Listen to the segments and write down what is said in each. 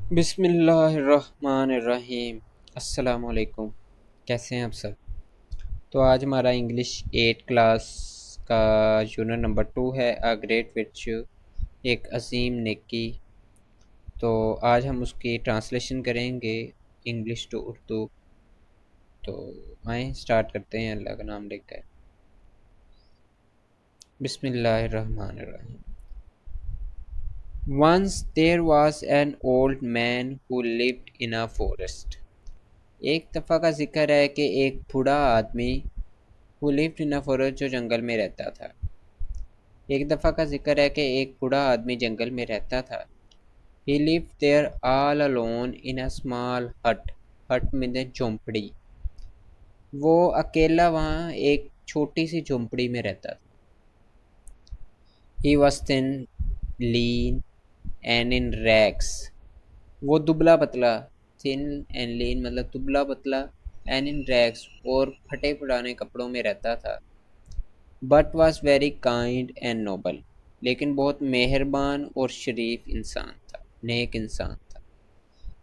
बिस्मिल्लाहिर्रहमानिर्रहीम। अस्सलाम वालेकुम। कैसे हैं आप सब? तो आज हमारा इंग्लिश 8 क्लास का यूनिट नंबर 2 है अ ग्रेट विर्च्यू, एक अजीम नेकी। तो आज हम उसकी ट्रांसलेशन करेंगे इंग्लिश टू उर्दू। तो आए स्टार्ट करते हैं अल्लाह का नाम लेकर। बिस्मिल्लाहिर्रहमानिर्रहीम। Once there was an old man who lived in a forest. एक दफ़ा का जिक्र है कि एक बूढ़ा आदमी who lived in a forest जो जंगल में रहता था। एक दफ़ा का जिक्र है कि एक बूढ़ा आदमी जंगल में रहता था। He lived there all alone in a small hut. hut means झोंपड़ी। वो अकेला वहाँ एक छोटी सी झोंपड़ी में रहता था। He was thin, lean and in rags. वो दुबला पतला, थिन एंड लीन मतलब दुबला पतला, एंड इन रैग्स और फटे पुराने कपड़ों में रहता था। But was very kind and noble, लेकिन बहुत मेहरबान और शरीफ इंसान था, नेक इंसान था।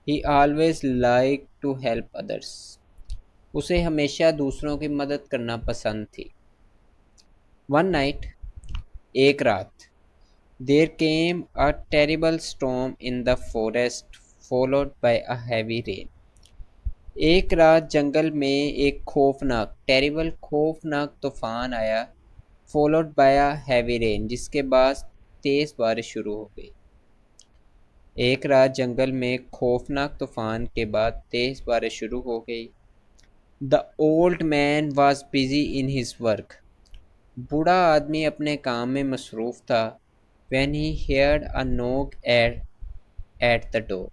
He always like to help others, उसे हमेशा दूसरों की मदद करना पसंद थी। वन नाइट, एक रात, there came a terrible storm in the forest followed by a heavy rain. एक रात जंगल में एक खौफनाक टेरिबल खौफनाक तूफान आया, followed by a heavy rain, जिसके बाद तेज बारिश शुरू हो गई। एक रात जंगल में खौफनाक तूफान के बाद तेज बारिश शुरू हो गई। The old man was busy in his work, बूढ़ा आदमी अपने काम में मसरूफ था। When he heard a knock at the door,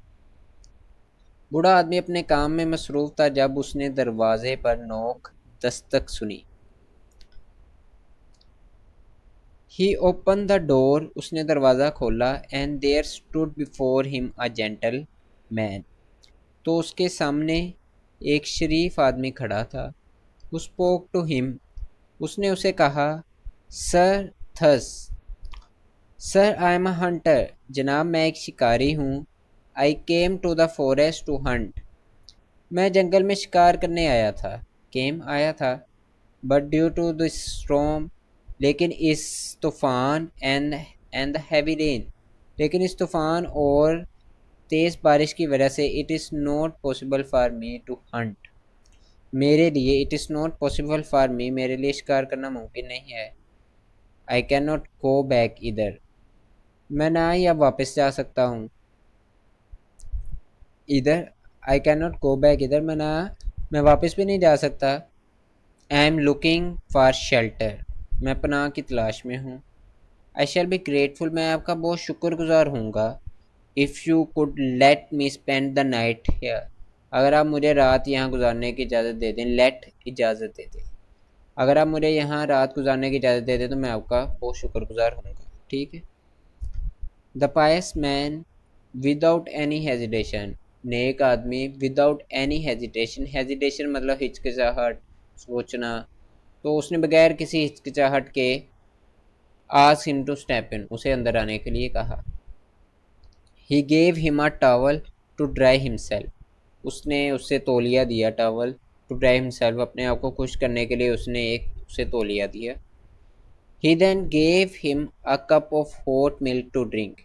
बूढ़ा आदमी अपने काम में मसरूफ था जब उसने दरवाजे पर नोक दस्तक सुनी। ही ओपन द डोर, उसने दरवाज़ा खोला। And there stood before him a gentleman, तो उसके सामने एक शरीफ आदमी खड़ा था। हु स्पोक टू हिम, उसने उसे कहा, sir thus, sir I am a hunter, जनाब मैं एक शिकारी हूँ। I came to the forest to hunt, मैं जंगल में शिकार करने आया था। केम आया था, but due to the storm, लेकिन इस तूफान एंड द हैवी रेन, लेकिन इस तूफान और तेज़ बारिश की वजह से it is not possible for me to hunt, मेरे लिए it is not possible for me, मेरे लिए शिकार करना मुमकिन नहीं है। I can not go back इधर, मैं ना ही अब वापस जा सकता हूँ। इधर, आई कैन नॉट गो बैक इधर, मैं वापस भी नहीं जा सकता। I am looking for shelter, मैं पनाह की तलाश में हूँ। आई शैल बी ग्रेटफुल, मैं आपका बहुत शुक्रगुजार हूँगा। If you could let me spend the night here, अगर आप मुझे रात यहाँ गुजारने की इजाज़त दे दें। लेट इजाज़त दे दें, अगर आप मुझे यहाँ रात गुजारने की इजाज़त दे दें तो मैं आपका बहुत शुक्रगुजार हूँगा। ठीक है। The pious man without any hesitation, नेक आदमी विदाउट एनी हेजिटेशन, हेजिटेशन मतलब हिचकिचाहट, सोचना, तो उसने बगैर किसी हिचकिचाहट के ask him to step in, उसे अंदर आने के लिए कहा। He gave him a towel to dry himself, उसने उससे तौलिया दिया, टॉवल टू ड्राई हिमसेल्फ, अपने आप को खुश करने के लिए उसने एक उसे तौलिया दिया। He then gave him a cup of hot milk to drink,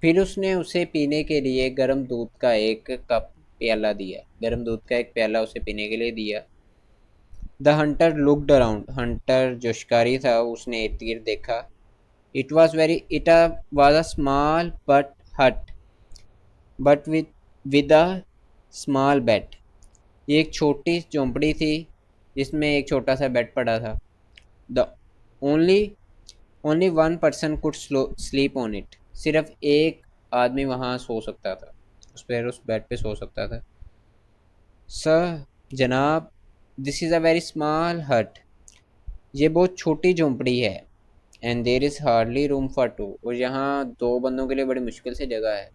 फिर उसने उसे पीने के लिए गर्म दूध का एक कप प्याला दिया, गर्म दूध का एक प्याला उसे पीने के लिए दिया। द हंटर लुकड अराउंड, हंटर जो शिकारी था उसने इर्द गिर्द देखा। It was a small but hut, but with a small bed, ये एक छोटी झोंपड़ी थी जिसमें एक छोटा सा बेड पड़ा था। The only only one person could sleep on it, सिर्फ एक आदमी वहाँ सो सकता था, उस बेड पे सो सकता था। सर, जनाब, this is a very small hut, ये बहुत छोटी झोंपड़ी है। And there is hardly room for two, और यहाँ दो बंदों के लिए बड़ी मुश्किल से जगह है।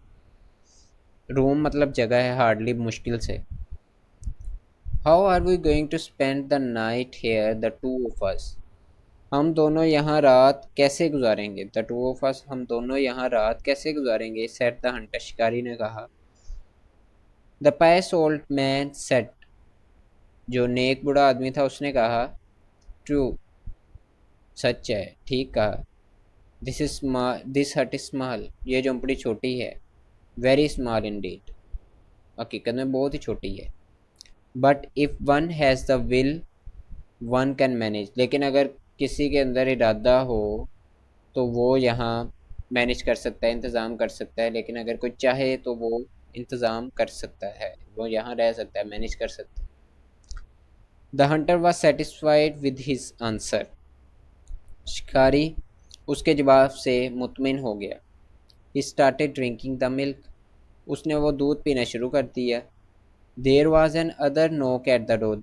रूम मतलब जगह है, हार्डली मुश्किल से। How are we going to spend the night here the two of us, हम दोनों यहाँ रात कैसे गुजारेंगे। द टू ऑफ अस, हम दोनों यहाँ रात कैसे गुजारेंगे। सेट द हंटर, शिकारी ने कहा। The pious old man said, जो नेक बूढ़ा आदमी था उसने कहा, ट्रू, सच है, ठीक कहा। दिस हट इज स्मॉल, ये झोंपड़ी छोटी है। वेरी स्मॉल इंडीड, हकीकत में बहुत ही छोटी है। But if one has the will one can manage, लेकिन अगर किसी के अंदर इरादा हो तो वो यहाँ मैनेज कर सकता है, इंतज़ाम कर सकता है। लेकिन अगर कोई चाहे तो वो इंतज़ाम कर सकता है, वो यहाँ रह सकता है, मैनेज कर सकता है। The hunter was satisfied with his answer, शिकारी उसके जवाब से मुतमिन हो गया। He started drinking the milk, उसने वो दूध पीना शुरू कर दिया। There was another knock at the door,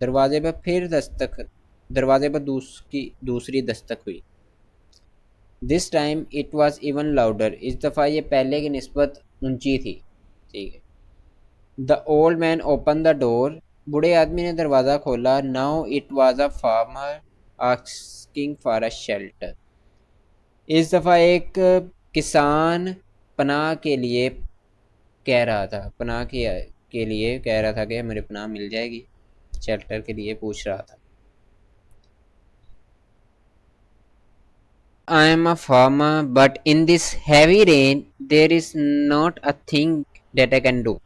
दरवाजे पर दूसरी दस्तक हुई। This time it was even louder, इस दफ़ा ये पहले की निस्बत ऊंची थी। ठीक है। The old man open the door, बूढ़े आदमी ने दरवाज़ा खोला। Now it was a farmer asking for a shelter, इस दफ़ा एक किसान पनाह के लिए कह रहा था, के लिए कह रहा था कि मुझे पनाह मिल जाएगी, शेल्टर के लिए पूछ रहा था। I am a farmer, but in this heavy rain there is not a thing that I can do.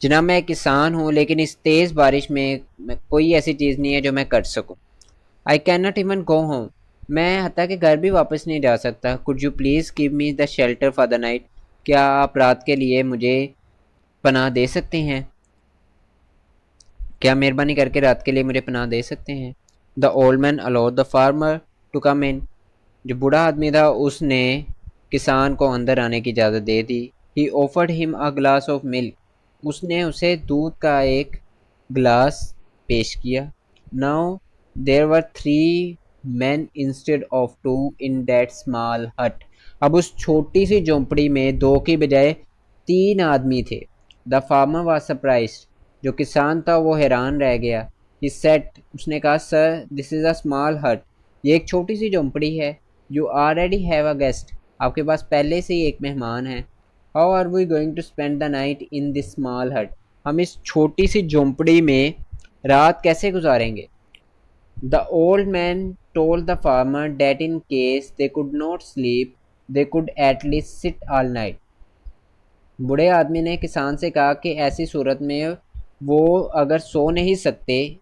जनाब मैं किसान हूँ, लेकिन इस तेज़ बारिश में कोई ऐसी चीज़ नहीं है जो मैं कर सकूँ। I cannot even go home, मैं हत्ता कि घर भी वापस नहीं जा सकता। Could you please give me the shelter for the night, क्या आप रात के लिए मुझे पनाह दे सकते हैं? क्या मेहरबानी करके रात के लिए मुझे पनाह दे सकते हैं? The old man allowed the farmer to come in, जो बूढ़ा आदमी था उसने किसान को अंदर आने की इजाज़त दे दी। He offered him a glass of milk, उसने उसे दूध का एक गिलास पेश किया। Now there were 3 men instead of 2 in that small hut, अब उस छोटी सी झोंपड़ी में 2 की बजाय 3 आदमी थे। द फार्मर वाज सरप्राइज्ड, जो किसान था वो हैरान रह गया। ही सेड, उसने कहा, sir this is a small hut, ये एक छोटी सी झोंपड़ी है। You already have a guest, आपके पास पहले से ही एक मेहमान है। How are we going to spend the night in this small hut, हम इस छोटी सी झोंपड़ी में रात कैसे गुजारेंगे? The old man told the farmer that in case they could not sleep they could at least sit all night, बूढ़े आदमी ने किसान से कहा कि ऐसी सूरत में वो अगर सो नहीं सकते,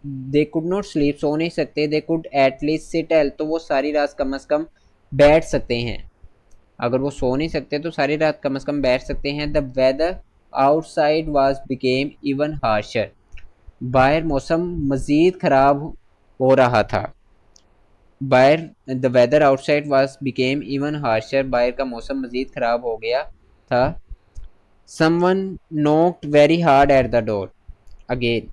दे कुड नॉट स्लीप, सो नहीं सकते, they could at least sit all, तो वो सारी रात कम अज़ कम बैठ सकते हैं। अगर वो सो नहीं सकते तो सारी रात कम अज़ कम बैठ सकते हैं। The weather outside was became even harsher, बाहर मौसम मज़ीद ख़राब हो रहा था। बाहर the weather outside was became even harsher, बाहर का मौसम मज़ीद ख़राब हो गया था। Someone knocked very hard at the door again,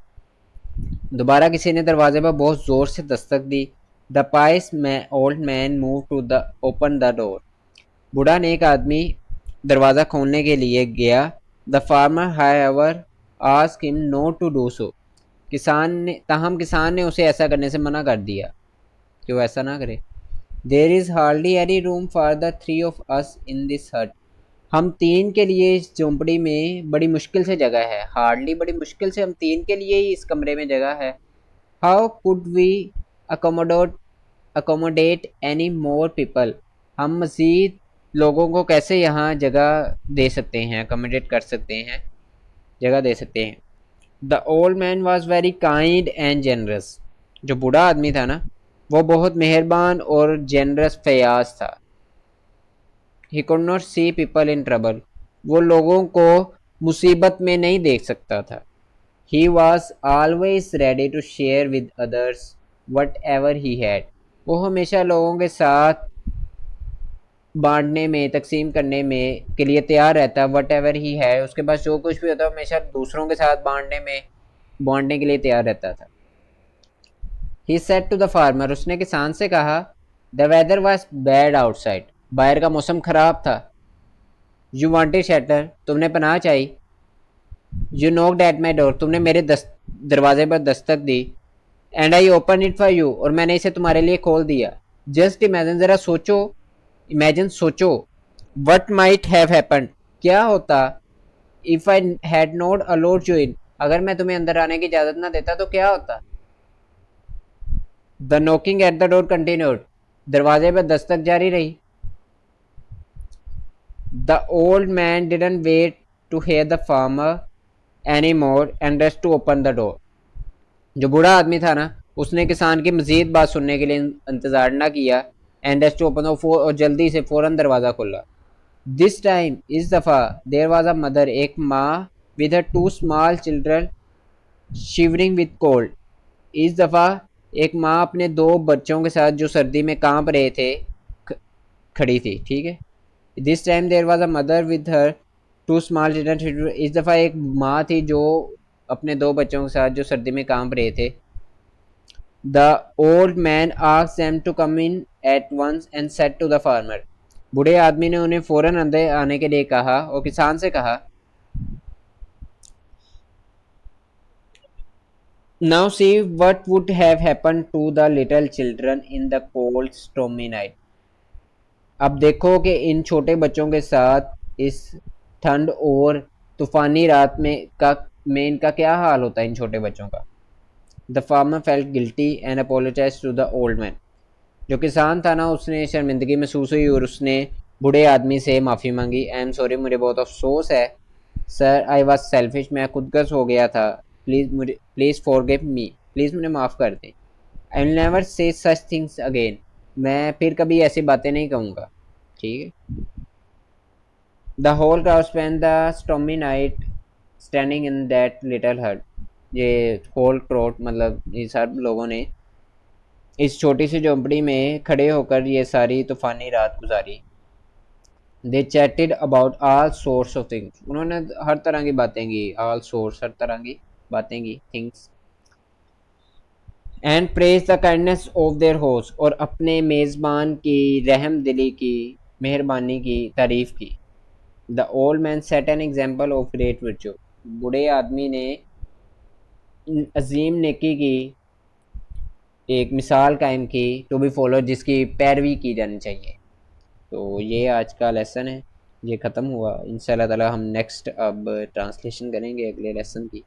दोबारा किसी ने दरवाजे पर बहुत ज़ोर से दस्तक दी। The pious old man move to the open the door, बूढ़ा नेक आदमी दरवाज़ा खोलने के लिए गया। The farmer however asked him not to do so, किसान ने उसे ऐसा करने से मना कर दिया कि वो ऐसा ना करे। There is hardly any room for the 3 of us in this hut, हम 3 के लिए इस झोंपड़ी में बड़ी मुश्किल से जगह है। हार्डली, बड़ी मुश्किल से हम 3 के लिए ही इस कमरे में जगह है। How could we accommodate accommodate any more people, हम मज़ीद लोगों को कैसे यहाँ जगह दे सकते हैं, अकोमोडेट कर सकते हैं, जगह दे सकते हैं। The old man was very kind and generous, जो बूढ़ा आदमी था ना वो बहुत मेहरबान और जेनरस फयाज था। He could not see people in trouble, वो लोगों को मुसीबत में नहीं देख सकता था। He was always ready to share with others whatever he had, वो हमेशा लोगों के साथ बांटने में, तकसीम करने में के लिए तैयार रहता। वट एवर ही है, उसके पास जो कुछ भी होता है हमेशा दूसरों के साथ बांटने के लिए तैयार रहता था। He said to the farmer, उसने किसान से कहा, the weather was bad outside, बाहर का मौसम ख़राब था। यू वांटेड शेल्टर, तुमने पनाह चाहिए। You knocked at my door, तुमने मेरे दरवाजे पर दस्तक दी। And I open it for you, और मैंने इसे तुम्हारे लिए खोल दिया। जस्ट इमेजिन, ज़रा सोचो, वट माइट हैव हैपन्ड, क्या होता if I had not allowed you in, अगर मैं तुम्हें अंदर आने की इजाजत ना देता तो क्या होता? The knocking at the door continued, दरवाजे पर दस्तक जारी रही। The old man didn't wait to hear the farmer any more and rush to open the door, जो बूढ़ा आदमी था ना, उसने किसान की मजीद बात सुनने के लिए इंतजार ना किया। एंड रश टू ओपन, और जल्दी से फौरन दरवाज़ा खोला। दिस टाइम, इस दफ़ा, देर वॉज अ मदर, एक माँ, with her two small children shivering with cold. इस दफ़ा एक माँ अपने दो बच्चों के साथ जो सर्दी में कांप रहे थे खड़ी थी, ठीक है। This time there was a mother with her two small children, इस दफ़ा एक माँ थी जो अपने दो बच्चों के साथ जो सर्दी में कांप रहे थे। The old man asked them to come in at once and said to the farmer, बूढ़े आदमी ने उन्हें फौरन अंदर आने के लिए कहा और किसान से कहा, now see what would have happened to the little children in the cold stormy night. अब देखो कि इन छोटे बच्चों के साथ इस ठंड और तूफानी रात में इनका क्या हाल होता है, इन छोटे बच्चों का। The farmer felt guilty and apologize to the old man, जो किसान था ना, उसने शर्मिंदगी महसूस हुई और उसने बूढ़े आदमी से माफ़ी मांगी। आई एम सॉरी, मुझे बहुत अफसोस है। सर, आई वॉज सेल्फिश, मैं खुदगर्ज हो गया था। प्लीज़ फॉरगिव मी, प्लीज़ मुझे माफ़ कर दें। I will never say such things again, मैं फिर कभी ऐसी बातें नहीं कहूँगा, ठीक है। The whole crowd spend the stormy night standing in that little hut, ये होल क्राउड मतलब ये सब लोगों ने इस छोटी सी झोंपड़ी में खड़े होकर ये सारी तूफानी रात गुजारी। They chatted about all sorts of things, उन्होंने हर तरह की बातें की, ऑल सोर्स हर तरह की बातें की, things. And praise the kindness of their host, और अपने मेज़बान की रहम दिली की, मेहरबानी की तारीफ की। The old man set an example of great virtue, बूढ़े आदमी ने अजीम नेकी की एक मिसाल कायम की, टू बी फॉलो, जिसकी पैरवी की जानी चाहिए। तो ये आज का लेसन है, ये ख़त्म हुआ। इंशाल्लाह ताला हम नेक्स्ट अब ट्रांसलेशन करेंगे अगले लेसन की।